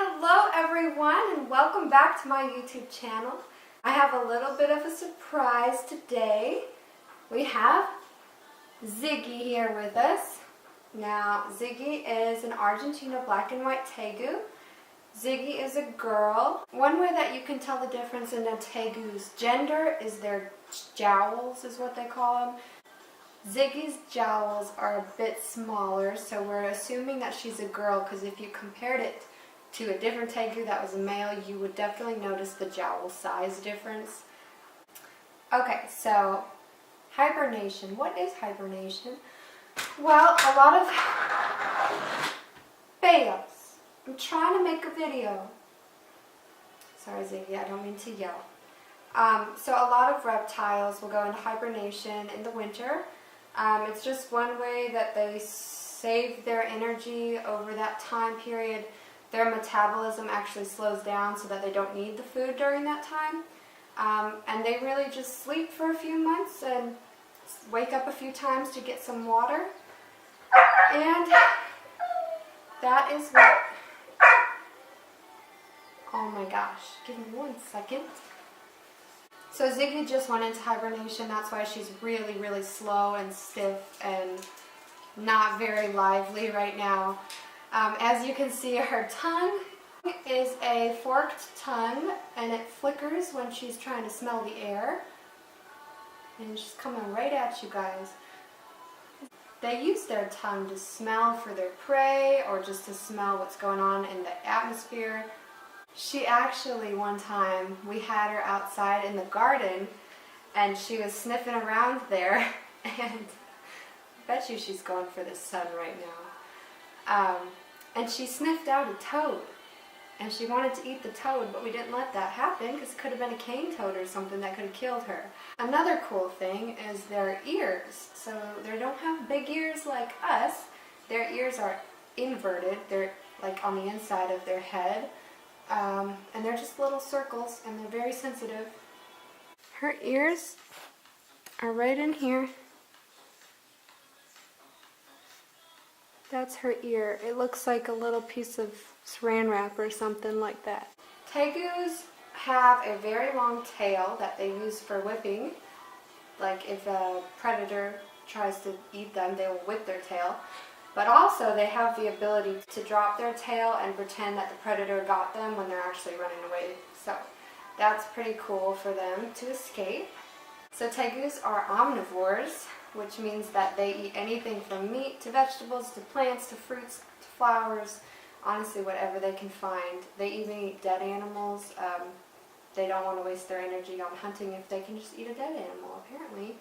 Hello everyone and welcome back to my YouTube channel. I have a little bit of a surprise today. We have Ziggy here with us. Now Ziggy is an Argentina black and white Tegu. Ziggy is a girl. One way that you can tell the difference in a Tegu's gender is their jowls is what they call them. Ziggy's jowls are a bit smaller, so we're assuming that she's a girl because if you compared it to a different Tegu that was a male, you would definitely notice the jowl size difference. Okay, so hibernation. What is hibernation? Well, a lot of fails. I'm trying to make a video. Sorry, Ziggy, I don't mean to yell. So a lot of reptiles will go into hibernation in the winter. It's just one way that they save their energy over that time period. Their metabolism actually slows down so that they don't need the food during that time. And they really just sleep for a few months and wake up a few times to get some water. And that is what... Oh my gosh, give me 1 second. So Ziggy just went into hibernation. That's why she's really, really slow and stiff and not very lively right now. As you can see, her tongue is a forked tongue and it flickers when she's trying to smell the air. And she's coming right at you guys. They use their tongue to smell for their prey or just to smell what's going on in the atmosphere. She actually, one time, we had her outside in the garden and she was sniffing around there and I bet you she's going for the sun right now. And she sniffed out a toad and she wanted to eat the toad, but we didn't let that happen because it could have been a cane toad or something that could have killed her. Another cool thing is their ears. So they don't have big ears like us. Their ears are inverted. They're like on the inside of their head. And they're just little circles and they're very sensitive. Her ears are right in here. That's her ear. It looks like a little piece of saran wrap or something like that. Tegus have a very long tail that they use for whipping. Like if a predator tries to eat them, they will whip their tail. But also they have the ability to drop their tail and pretend that the predator got them when they're actually running away. So that's pretty cool for them to escape. So Tegus are omnivores, which means that they eat anything from meat to vegetables to plants to fruits to flowers, honestly whatever they can find. They even eat dead animals. They don't want to waste their energy on hunting if they can just eat a dead animal, apparently.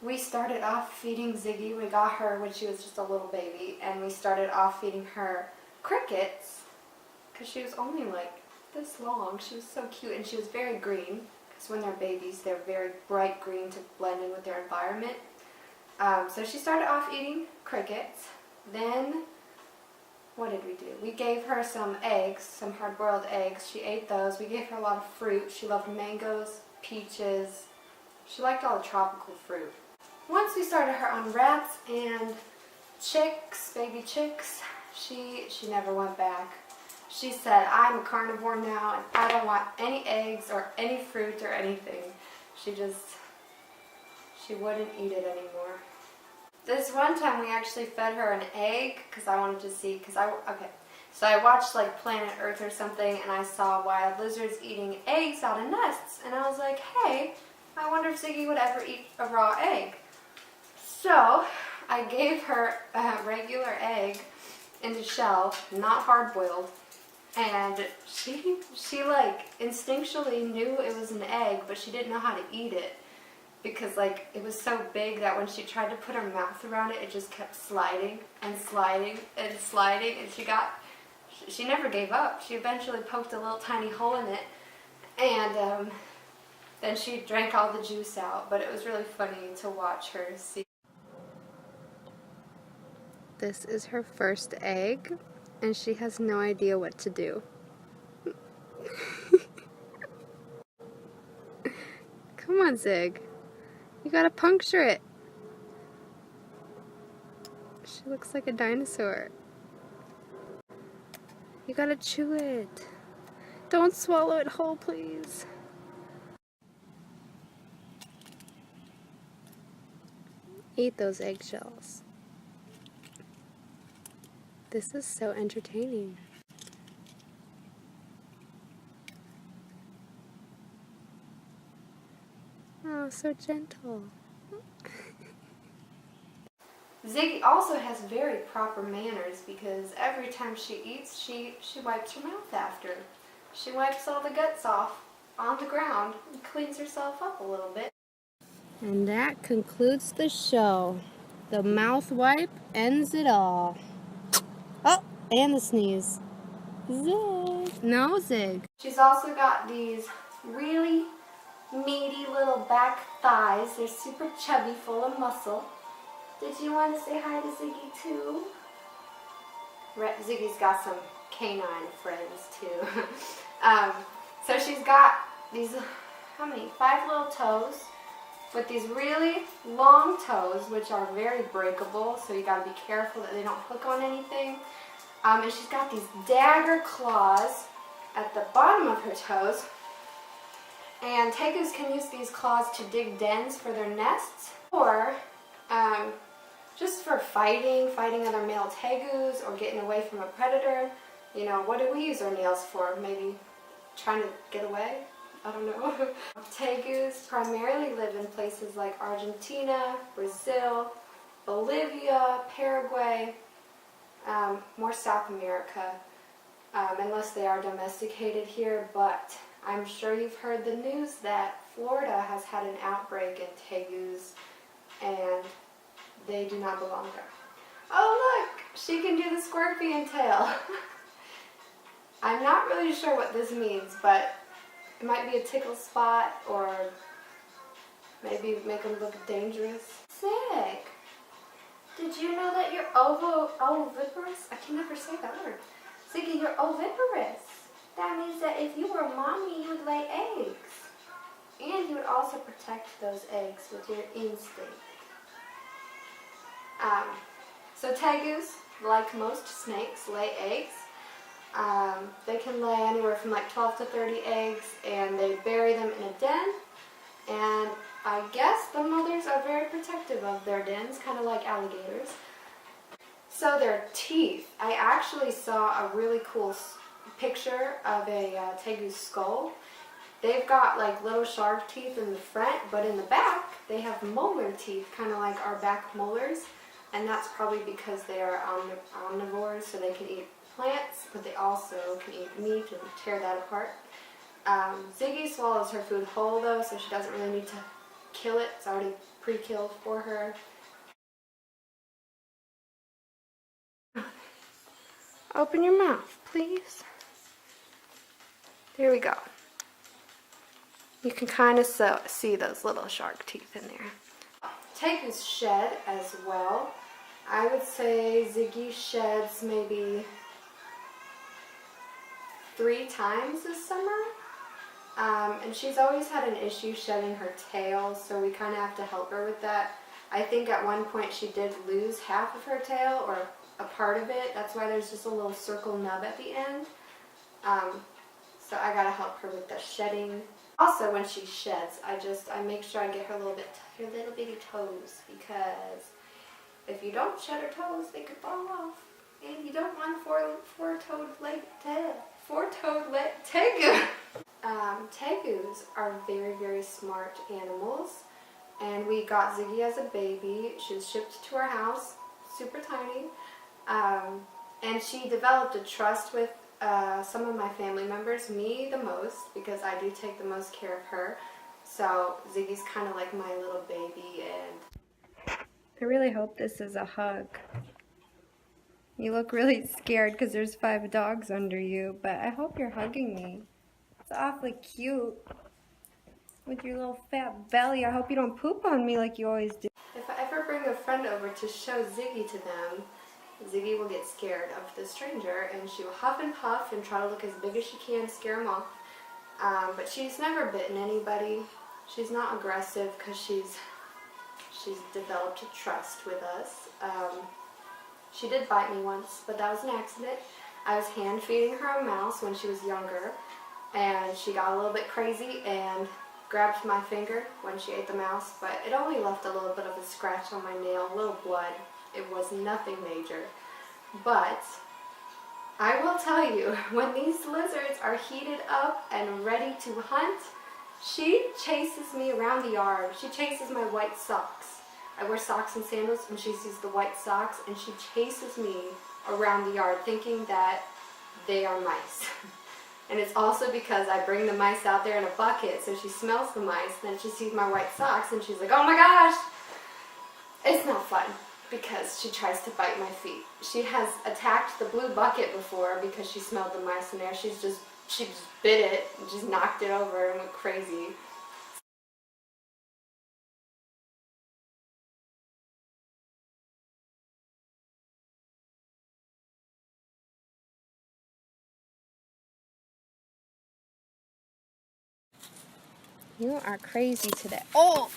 We started off feeding Ziggy. We got her when she was just a little baby, and we started off feeding her crickets because she was only like this long. She was so cute, and she was very green because when they're babies, they're very bright green to blend in with their environment. So she started off eating crickets. Then, what did we do? We gave her some eggs, some hard-boiled eggs. She ate those. We gave her a lot of fruit. She loved mangoes, peaches. She liked all the tropical fruit. Once we started her on rats and chicks, baby chicks, she never went back. She said, I'm a carnivore now and I don't want any eggs or any fruit or anything. She wouldn't eat it anymore. This one time we actually fed her an egg because I wanted to see, so I watched like Planet Earth or something and I saw wild lizards eating eggs out of nests and I was like, hey, I wonder if Ziggy would ever eat a raw egg. So I gave her a regular egg in the shell, not hard-boiled, and she like instinctually knew it was an egg, but she didn't know how to eat it because like it was so big that when she tried to put her mouth around it, it just kept sliding and sliding and sliding, and she never gave up. She eventually poked a little tiny hole in it, and then she drank all the juice out, but it was really funny to watch her see. This is her first egg, and she has no idea what to do. Come on, Zig. You gotta puncture it. She looks like a dinosaur. You gotta chew it. Don't swallow it whole, please. Eat those eggshells. This is so entertaining. Oh, so gentle. Ziggy also has very proper manners because every time she eats, she wipes her mouth after. She wipes all the guts off on the ground and cleans herself up a little bit. And that concludes the show. The mouth wipe ends it all. Oh, and the sneeze. Zig. No, Zig. She's also got these really meaty little back thighs. They're super chubby, full of muscle. Did you want to say hi to Ziggy too? Ziggy's got some canine friends too. So she's got these, how many? 5 little toes with these really long toes, which are very breakable, so you gotta be careful that they don't hook on anything. And she's got these dagger claws at the bottom of her toes. And Tegus can use these claws to dig dens for their nests, or just for fighting other male Tegus, or getting away from a predator. You know, what do we use our nails for? Maybe trying to get away? I don't know. Tegus primarily live in places like Argentina, Brazil, Bolivia, Paraguay, more South America, unless they are domesticated here. But I'm sure you've heard the news that Florida has had an outbreak in Tegus, and they do not belong there. Oh look, she can do the scorpion tail. I'm not really sure what this means, but it might be a tickle spot, or maybe make them look dangerous. Sick. Did you know that you're oviparous? I can never say that word. Ziggy, you're oviparous. That means that if you were a mommy, you would lay eggs. And you would also protect those eggs with your instinct. So Tegus, like most snakes, lay eggs. They can lay anywhere from like 12 to 30 eggs, and they bury them in a den. And I guess the mothers are very protective of their dens, kind of like alligators. So their teeth. I actually saw a really cool picture of a Tegu's skull. They've got like little shark teeth in the front, but in the back they have molar teeth, kind of like our back molars. And that's probably because they are omnivores, so they can eat plants, but they also can eat meat and tear that apart. Ziggy swallows her food whole though, so she doesn't really need to kill it. It's already pre-killed for her. Open your mouth, please. There we go. You can kind of see those little shark teeth in there. Tegus shed as well. I would say Ziggy sheds maybe 3 times this summer. And she's always had an issue shedding her tail, so we kind of have to help her with that. I think at one point she did lose half of her tail, or a part of it. That's why there's just a little circle nub at the end. So I gotta help her with the shedding. Also, when she sheds, I make sure I get her little bitty toes, because if you don't shed her toes, they could fall off. And you don't want four-toed Tegu. Tegus are very, very smart animals. And we got Ziggy as a baby. She was shipped to our house, super tiny. And she developed a trust with some of my family members, me the most, because I do take the most care of her. So Ziggy's kind of like my little baby, and I really hope this is a hug. You look really scared because there's 5 dogs under you, but I hope you're hugging me. It's awfully cute with your little fat belly. I hope you don't poop on me like you always do. If I ever bring a friend over to show Ziggy to them, Ziggy will get scared of the stranger, and she will huff and puff and try to look as big as she can to scare them off. But she's never bitten anybody. She's not aggressive because she's developed a trust with us. She did bite me once, but that was an accident. I was hand feeding her a mouse when she was younger, and she got a little bit crazy and grabbed my finger when she ate the mouse, but it only left a little bit of a scratch on my nail, a little blood. It was nothing major. But I will tell you, when these lizards are heated up and ready to hunt, she chases me around the yard. She chases my white socks. I wear socks and sandals, and she sees the white socks, and she chases me around the yard thinking that they are mice. And it's also because I bring the mice out there in a bucket, so she smells the mice, then she sees my white socks, and she's like, oh my gosh! It's not fun, because she tries to bite my feet. She has attacked the blue bucket before because she smelled the mice in there. She just bit it and just knocked it over and went crazy. You are crazy today. Oh!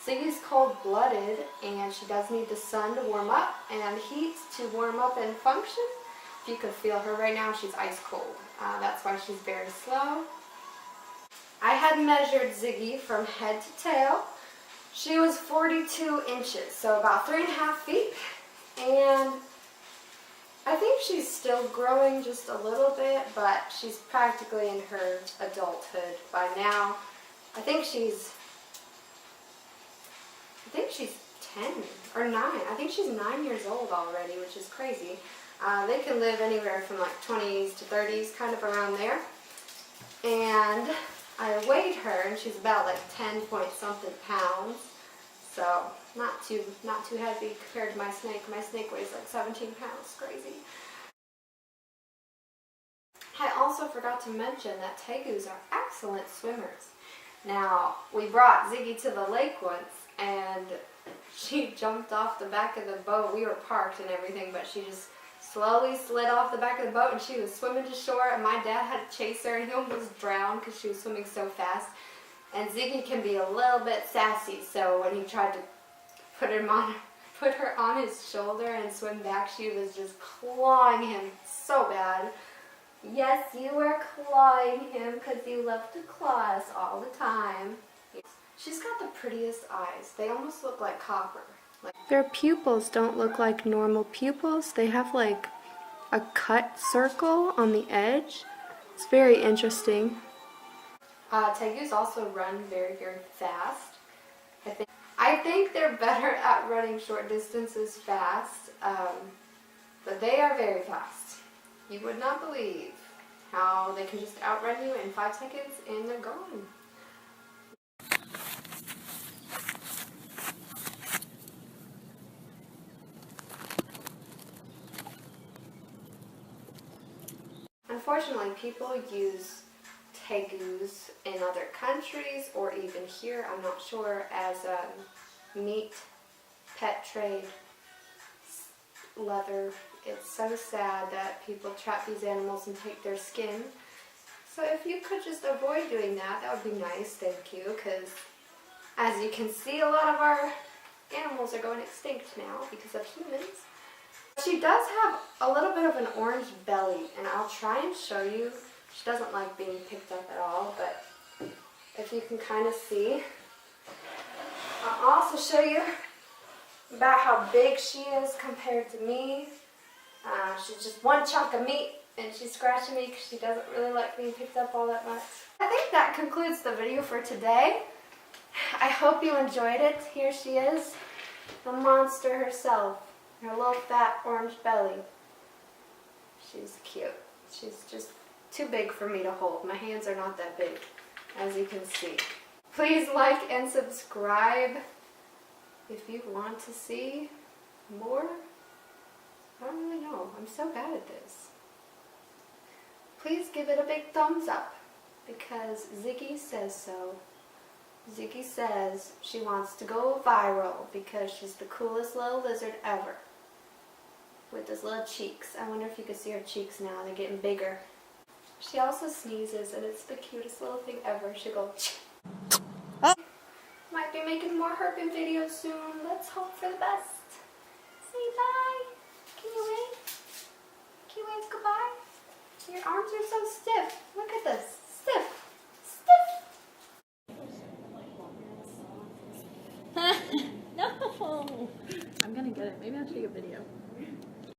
Ziggy's cold-blooded, and she does need the sun to warm up and heat to warm up and function. If you could feel her right now, she's ice cold. That's why she's very slow. I had measured Ziggy from head to tail. She was 42 inches, so about 3.5 feet. And I think she's still growing just a little bit, but she's practically in her adulthood by now. I think she's 10 or 9. I think she's 9 years old already, which is crazy. They can live anywhere from like 20s to 30s, kind of around there. And I weighed her, and she's about like 10 point something pounds. So not too heavy compared to my snake. My snake weighs like 17 pounds. Crazy. I also forgot to mention that tegus are excellent swimmers. Now, we brought Ziggy to the lake once, and she jumped off the back of the boat. We were parked and everything, but she just slowly slid off the back of the boat, and she was swimming to shore, and my dad had to chase her, and he almost drowned because she was swimming so fast. And Ziggy can be a little bit sassy, so when he tried to put her on his shoulder and swim back, she was just clawing him so bad. Yes, you were clawing him because you love to claw us all the time. She's got the prettiest eyes. They almost look like copper. Their pupils don't look like normal pupils. They have like a cut circle on the edge. It's very interesting. Tegus also run very, very fast. I think they're better at running short distances fast, but they are very fast. You would not believe how they can just outrun you in 5 seconds and they're gone. Unfortunately, people use tegus in other countries, or even here, I'm not sure, as meat, pet trade, leather. It's so sad that people trap these animals and take their skin. So if you could just avoid doing that, that would be nice, thank you, because as you can see, a lot of our animals are going extinct now because of humans. She does have a little bit of an orange belly, and I'll try and show you. She doesn't like being picked up at all, but if you can kind of see. I'll also show you about how big she is compared to me. She's just one chunk of meat, and she's scratching me because she doesn't really like being picked up all that much. I think that concludes the video for today. I hope you enjoyed it. Here she is, the monster herself. Her little fat orange belly. She's cute. She's just too big for me to hold. My hands are not that big, as you can see. Please like and subscribe if you want to see more. I don't really know. I'm so bad at this. Please give it a big thumbs up because Ziggy says so. Ziggy says she wants to go viral because she's the coolest little lizard ever. With those little cheeks. I wonder if you can see her cheeks now. They're getting bigger. She also sneezes, and it's the cutest little thing ever. She'll go, might be making more herping videos soon. Let's hope for the best. Say bye. Can you wave? Can you wave goodbye? Your arms are so stiff. Look at this. Stiff. Stiff. No! I'm gonna get it. Maybe I'll take a video.